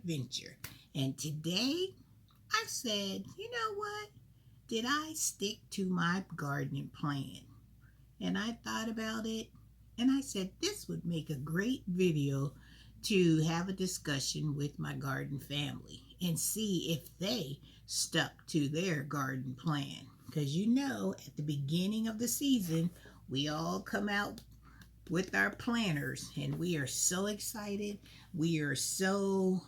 adventure. And today I said, you know what? Did I stick to my gardening plan? And I thought about it and I said, this would make a great video to have a discussion with my garden family and see if they stuck to their garden plan. Because at the beginning of the season, we all come out with our planners and we are so excited. We are so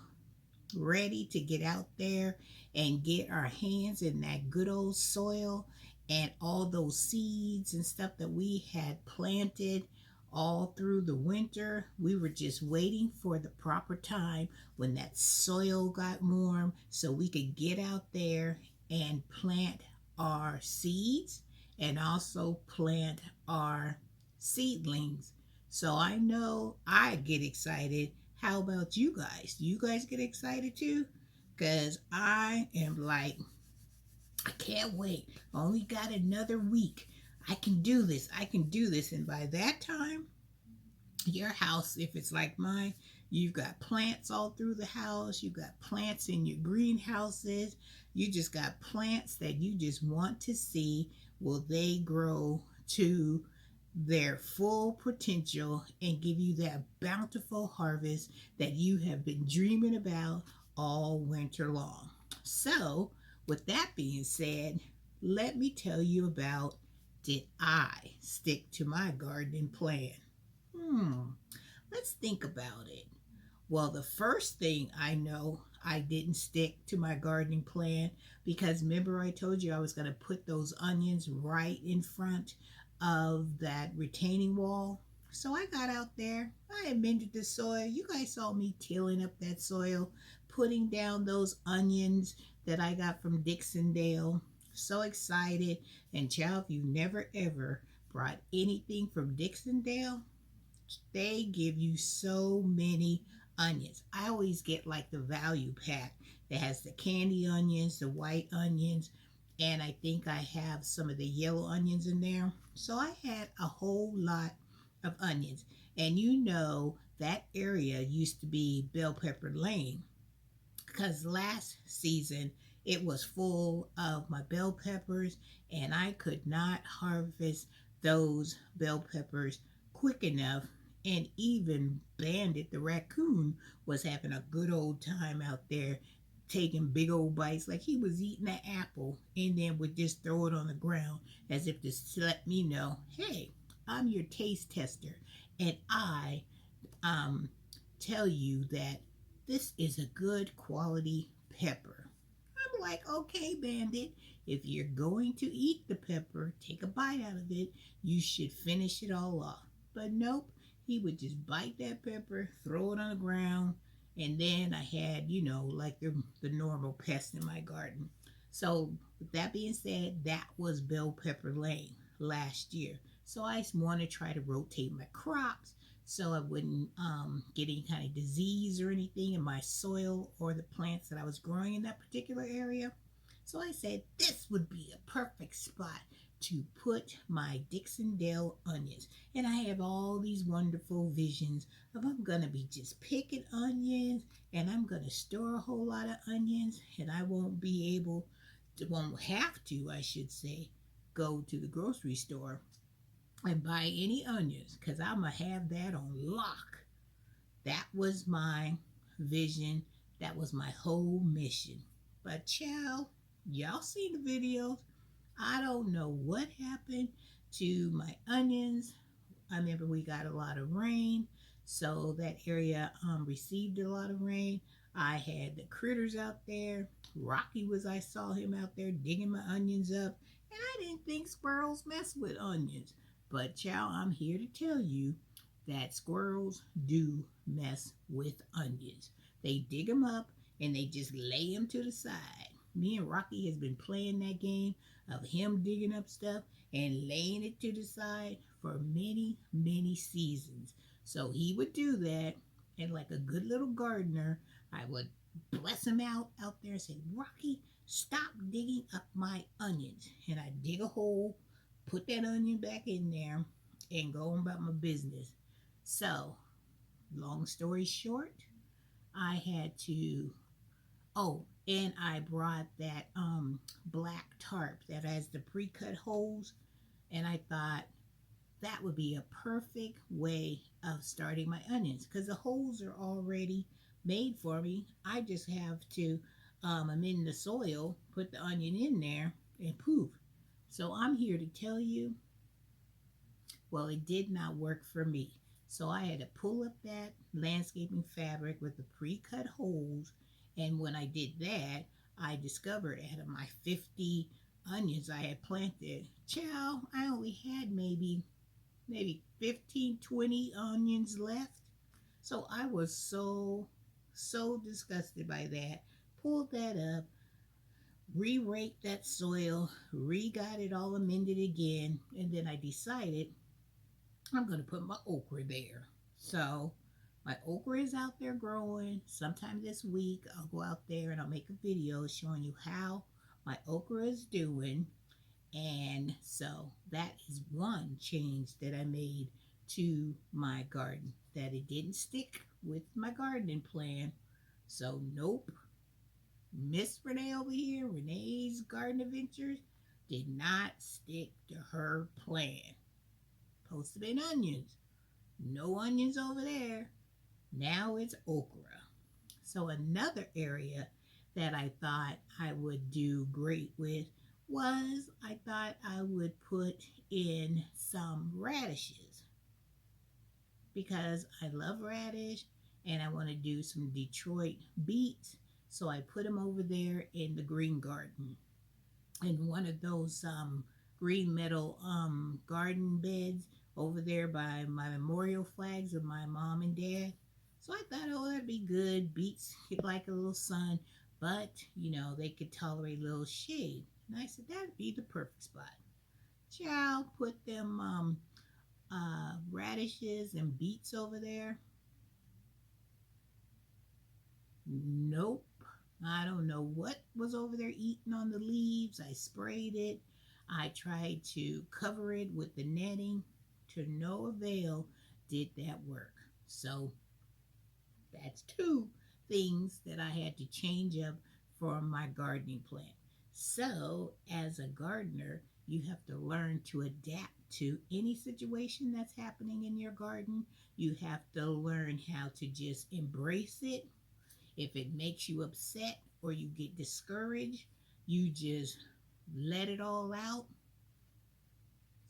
ready to get out there and get our hands in that good old soil and all those seeds and stuff that we had planted all through the winter. We were just waiting for the proper time when that soil got warm so we could get out there and plant our seeds and also plant our seedlings. So I know I get excited. How about you guys? Do you guys get excited too? Because I am like, I can't wait. I only got another week. I can do this. I can do this. And by that time, your house, if it's like mine, you've got plants all through the house. You've got plants in your greenhouses. You just got plants that you just want to see. Will they grow to their full potential and give you that bountiful harvest that you have been dreaming about all winter long? So, with that being said, let me tell you about, did I stick to my gardening plan? Hmm, let's think about it. Well, the first thing I know, I didn't stick to my gardening plan because remember I told you I was going to put those onions right in front of that retaining wall. So I got out there, I amended the soil. You guys saw me tilling up that soil, putting down those onions that I got from Dixondale. So excited. And child, if you never ever brought anything from Dixondale, they give you so many onions. I always get like the value pack that has the candy onions, the white onions, and I think I have some of the yellow onions in there. So I had a whole lot of onions. And that area used to be bell pepper lane because last season it was full of my bell peppers and I could not harvest those bell peppers quick enough. And even Bandit the raccoon was having a good old time out there taking big old bites like he was eating an apple and then would just throw it on the ground as if to let me know, hey, I'm your taste tester and I um, tell you that this is a good quality pepper. I'm like, okay, Bandit, if you're going to eat the pepper, take a bite out of it, you should finish it all off. But nope, he would just bite that pepper, throw it on the ground, and then I had, like the normal pests in my garden. So, with that being said, that was bell pepper lane last year. So I want to try to rotate my crops so I wouldn't get any kind of disease or anything in my soil or the plants that I was growing in that particular area. So I said this would be a perfect spot to put my Dixondale onions. And I have all these wonderful visions of I'm going to be just picking onions and I'm going to store a whole lot of onions and I won't have to, I should say, go to the grocery store and buy any onions because I'm going to have that on lock. That was my vision. That was my whole mission. But child, y'all see the videos. I don't know what happened to my onions. I remember we got a lot of rain, so that area received a lot of rain. I had the critters out there. I saw him out there digging my onions up, and I didn't think squirrels mess with onions. But child, I'm here to tell you that squirrels do mess with onions. They dig them up and they just lay them to the side. Me and Rocky has been playing that game of him digging up stuff and laying it to the side for many, many seasons. So he would do that, and like a good little gardener, I would bless him out there and say, Rocky, stop digging up my onions. And I dig a hole, put that onion back in there, and go on about my business. So, long story short, I had to, oh, and I brought that black tarp that has the pre-cut holes, and I thought that would be a perfect way of starting my onions because the holes are already made for me. I just have to amend the soil, put the onion in there, and poof. So I'm here to tell you, well, it did not work for me. So I had to pull up that landscaping fabric with the pre-cut holes, and when I did that, I discovered out of my 50 onions I had planted, child, I only had maybe 15, 20 onions left. So I was so disgusted by that. Pulled that up, re-raked that soil, re-got it all amended again, and then I decided I'm going to put my okra there. So my okra is out there growing. Sometime this week, I'll go out there and I'll make a video showing you how my okra is doing. And so that is one change that I made to my garden, that it didn't stick with my gardening plan. So, nope, Miss Renee over here, Renee's Garden Adventures, did not stick to her plan. Supposed to be onions. No onions over there. Now it's okra. So another area that I thought I would do great with was I thought I would put in some radishes because I love radish and I want to do some Detroit beets. So I put them over there in the green garden in one of those green metal garden beds over there by my memorial flags of my mom and dad. So I thought, oh, that'd be good. Beets get like a little sun, but they could tolerate a little shade. And I said that'd be the perfect spot. Child, put them radishes and beets over there. Nope. I don't know what was over there eating on the leaves. I sprayed it. I tried to cover it with the netting. To no avail did that work. So that's two things that I had to change up for my gardening plan. So, as a gardener, you have to learn to adapt to any situation that's happening in your garden. You have to learn how to just embrace it. If it makes you upset or you get discouraged, you just let it all out.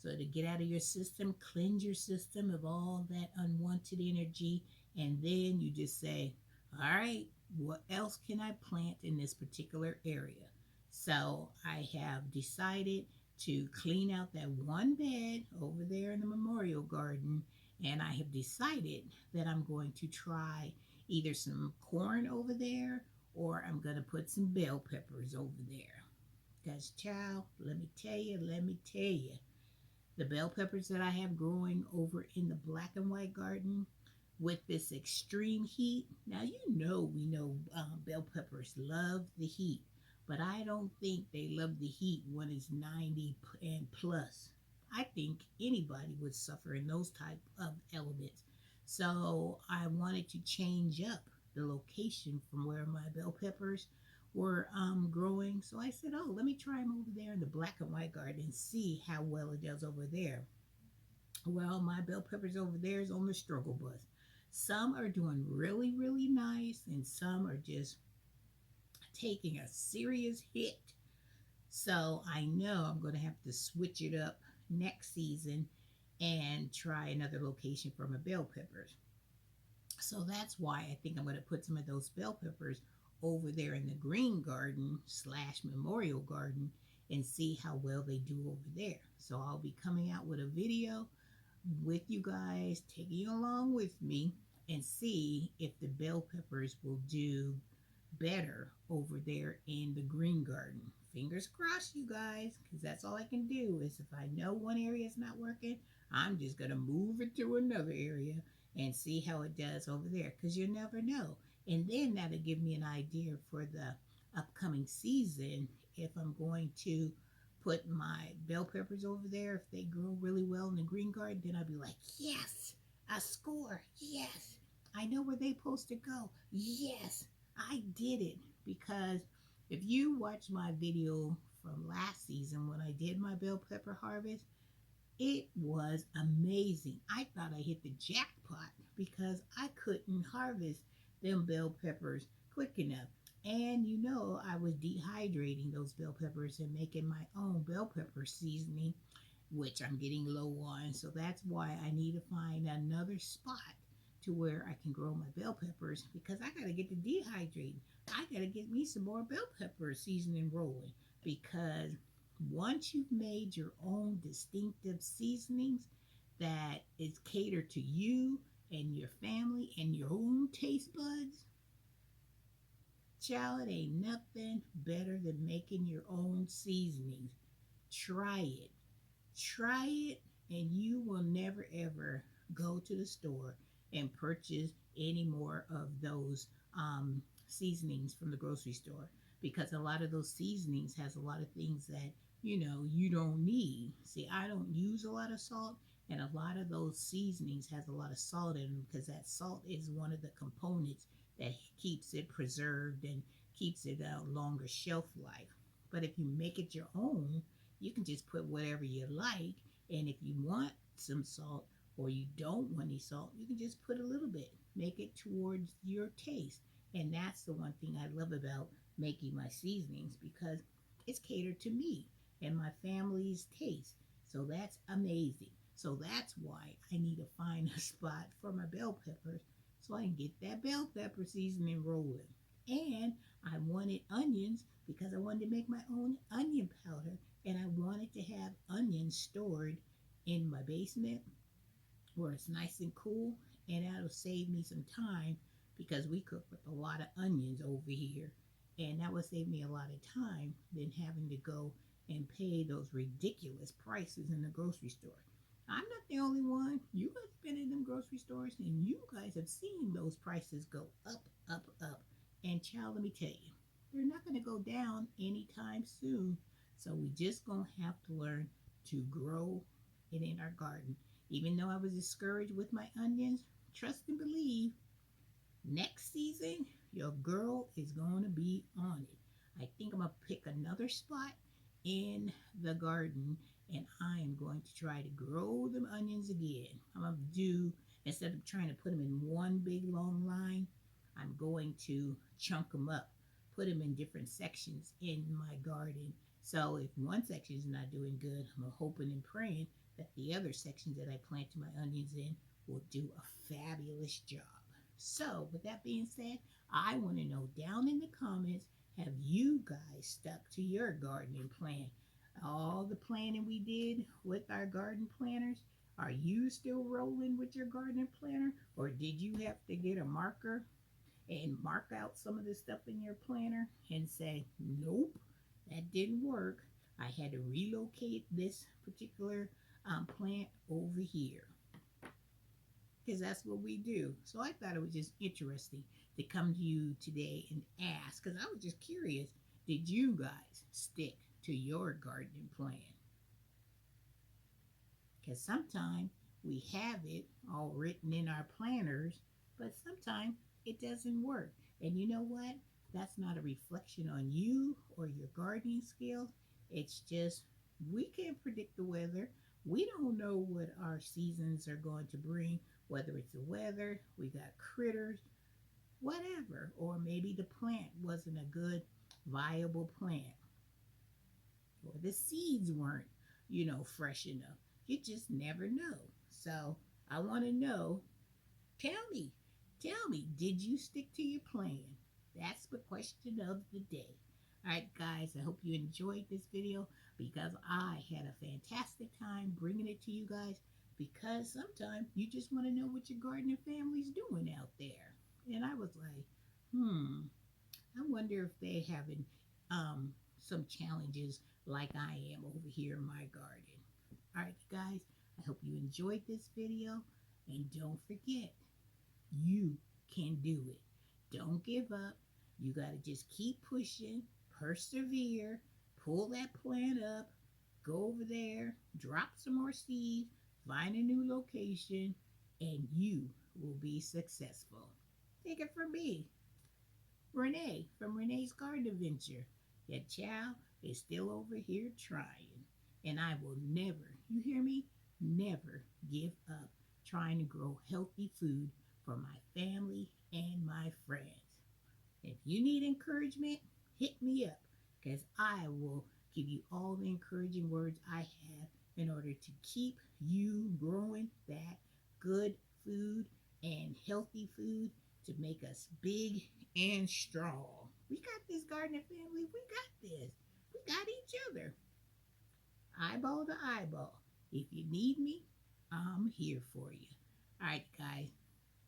So to get out of your system, cleanse your system of all that unwanted energy, and then you just say, all right, what else can I plant in this particular area? So I have decided to clean out that one bed over there in the memorial garden, and I have decided that I'm going to try either some corn over there or I'm going to put some bell peppers over there. Because, child, let me tell you, the bell peppers that I have growing over in the black and white garden with this extreme heat. Now, we know bell peppers love the heat, but I don't think they love the heat when it's 90 and plus. I think anybody would suffer in those type of elements. So I wanted to change up the location from where my bell peppers were growing. So I said, oh, let me try them over there in the black and white garden and see how well it does over there. Well, my bell peppers over there is on the struggle bus. Some are doing really, really nice, and some are just taking a serious hit. So I know I'm going to have to switch it up next season and try another location for my bell peppers. So that's why I think I'm going to put some of those bell peppers over there in the green garden slash memorial garden and see how well they do over there. So I'll be coming out with a video with you guys, taking you along with me, and see if the bell peppers will do better over there in the green garden. Fingers crossed, you guys, because that's all I can do is if I know one area is not working, I'm just going to move it to another area and see how it does over there, because you never know. And then that'll give me an idea for the upcoming season if I'm going to put my bell peppers over there. If they grow really well in the green garden, then I'll be like, yes, a score, yes. I know where they supposed to go. Yes, I did it because if you watch my video from last season when I did my bell pepper harvest, it was amazing. I thought I hit the jackpot because I couldn't harvest them bell peppers quick enough. And I was dehydrating those bell peppers and making my own bell pepper seasoning, which I'm getting low on. So that's why I need to find another spot to where I can grow my bell peppers because I got to get to dehydrating. I got to get me some more bell pepper seasoning rolling because once you've made your own distinctive seasonings that is catered to you and your family and your own taste buds, child, it ain't nothing better than making your own seasonings. Try it. Try it, and you will never ever go to the store and purchase any more of those seasonings from the grocery store because a lot of those seasonings has a lot of things that you don't need. See, I don't use a lot of salt, and a lot of those seasonings has a lot of salt in them because that salt is one of the components that keeps it preserved and keeps it a longer shelf life. But if you make it your own, you can just put whatever you like. And if you want some salt or you don't want any salt, you can just put a little bit. Make it towards your taste. And that's the one thing I love about making my seasonings because it's catered to me and my family's taste. So that's amazing. So that's why I need to find a spot for my bell peppers so I can get that bell pepper seasoning rolling. And I wanted onions because I wanted to make my own onion powder and I wanted to have onions stored in my basement where it's nice and cool, and that'll save me some time because we cook with a lot of onions over here, and that would save me a lot of time than having to go and pay those ridiculous prices in the grocery store. I'm not the only one. You guys have been in them grocery stores and you guys have seen those prices go up, up, up. And child, let me tell you, they're not going to go down anytime soon. So we just going to have to learn to grow it in our garden. Even though I was discouraged with my onions, trust and believe, next season, your girl is going to be on it. I think I'm going to pick another spot in the garden and I am going to try to grow them onions again. I'm going to do, instead of trying to put them in one big long line, I'm going to chunk them up, put them in different sections in my garden. So if one section is not doing good, I'm hoping and praying that the other sections that I planted my onions in will do a fabulous job. So with that being said, I want to know down in the comments, have you guys stuck to your gardening plan? All the planning we did with our garden planners, are you still rolling with your gardening planner? Or did you have to get a marker and mark out some of the stuff in your planner and say, nope, that didn't work. I had to relocate this particular plant over here. Because that's what we do. So I thought it was just interesting to come to you today and ask, because I was just curious, did you guys stick to your gardening plan? Because sometimes we have it all written in our planners, but sometimes it doesn't work. And you know what? That's not a reflection on you or your gardening skills. It's just we can't predict the weather. We don't know what our seasons are going to bring, whether it's the weather, we got critters, whatever. Or maybe the plant wasn't a good, viable plant. Or the seeds weren't, fresh enough. You just never know. So I want to know, tell me, did you stick to your plan? That's the question of the day. All right, guys, I hope you enjoyed this video because I had a fantastic time bringing it to you guys because sometimes you just want to know what your gardening family's doing out there. And I was like, I wonder if they're having some challenges like I am over here in my garden. All right, guys, I hope you enjoyed this video. And don't forget, you can do it. Don't give up. You got to just keep pushing, persevere, pull that plant up, go over there, drop some more seeds, find a new location, and you will be successful. Take it from me, Renee, from Renee's Garden Adventure. Your child is still over here trying. And I will never, you hear me? Never give up trying to grow healthy food for my family and my friends. If you need encouragement, hit me up because I will give you all the encouraging words I have in order to keep you growing that good food and healthy food to make us big and strong. We got this gardening family. We got this. We got each other. Eyeball to eyeball. If you need me, I'm here for you. All right, guys.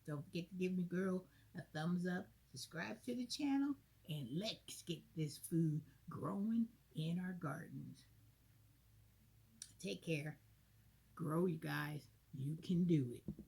Don't forget to give me girl a thumbs up, subscribe to the channel, and let's get this food growing in our gardens. Take care. Grow, you guys. You can do it.